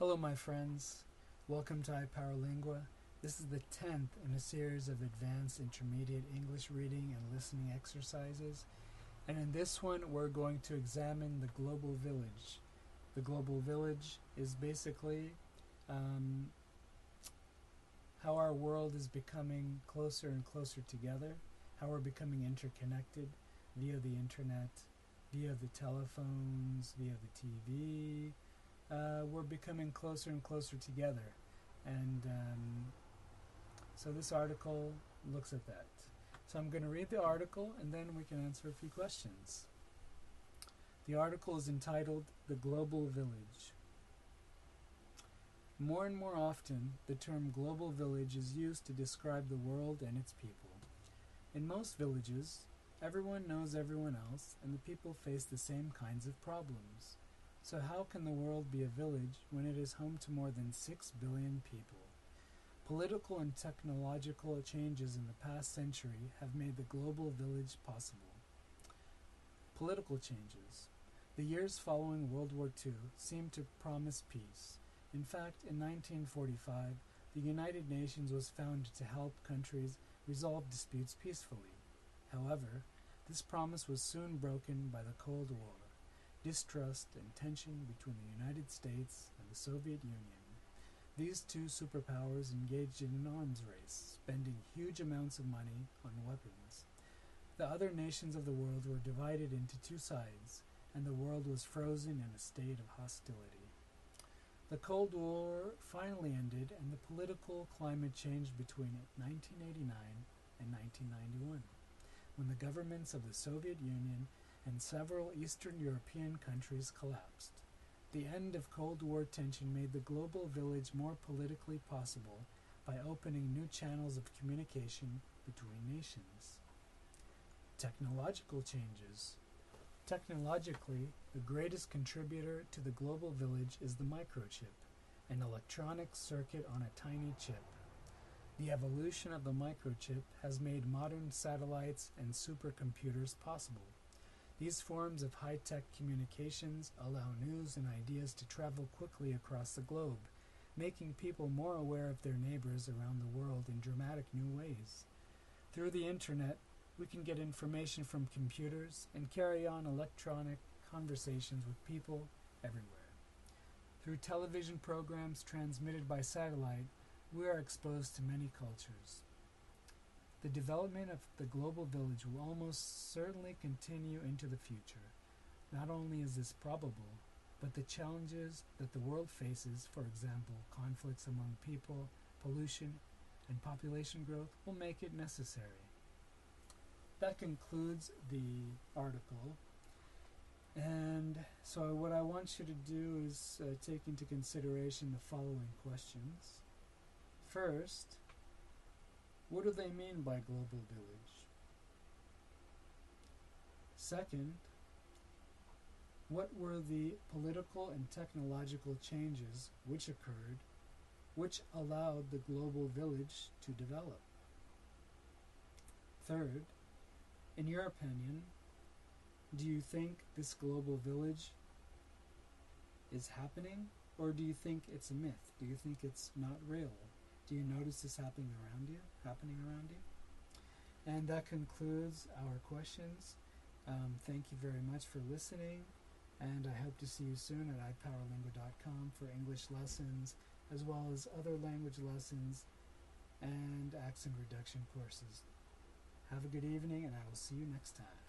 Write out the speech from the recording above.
Hello my friends, welcome to iPowerlingua. This is the 10th in a series of advanced intermediate English reading and listening exercises, and in this one we're going to examine the global village. The global village is basically how our world is becoming closer and closer together, how we're becoming interconnected via the internet, via the telephones, via the TV. We're becoming closer and closer together, and so this article looks at that. So I'm going to read the article and then we can answer a few questions. The article is entitled The Global Village. More and more often, the term global village is used to describe the world and its people. In most villages, everyone knows everyone else and the people face the same kinds of problems. So how can the world be a village when it is home to more than 6 billion people? Political and technological changes in the past century have made the global village possible. Political changes. The years following World War II seemed to promise peace. In fact, in 1945, the United Nations was founded to help countries resolve disputes peacefully. However, this promise was soon broken by the Cold War. Distrust and tension between the United States and the Soviet Union. These two superpowers engaged in an arms race, spending huge amounts of money on weapons. The other nations of the world were divided into two sides, and the world was frozen in a state of hostility. The Cold War finally ended, and the political climate changed between 1989 and 1991, when the governments of the Soviet Union and several Eastern European countries collapsed. The end of Cold War tension made the global village more politically possible by opening new channels of communication between nations. Technological changes. Technologically, the greatest contributor to the global village is the microchip, an electronic circuit on a tiny chip. The evolution of the microchip has made modern satellites and supercomputers possible. These forms of high-tech communications allow news and ideas to travel quickly across the globe, making people more aware of their neighbors around the world in dramatic new ways. Through the internet, we can get information from computers and carry on electronic conversations with people everywhere. Through television programs transmitted by satellite, we are exposed to many cultures. The development of the global village will almost certainly continue into the future. Not only is this probable, but the challenges that the world faces, for example, conflicts among people, pollution, and population growth, will make it necessary. That concludes the article. And so what I want you to do is take into consideration the following questions. First, what do they mean by global village? Second, what were the political and technological changes which occurred, which allowed the global village to develop? Third, in your opinion, do you think this global village is happening, or do you think it's a myth? Do you think it's not real? Do you notice this happening around you? And that concludes our questions. Thank you very much for listening, and I hope to see you soon at iPowerlingua.com for English lessons, as well as other language lessons and accent reduction courses. Have a good evening, and I will see you next time.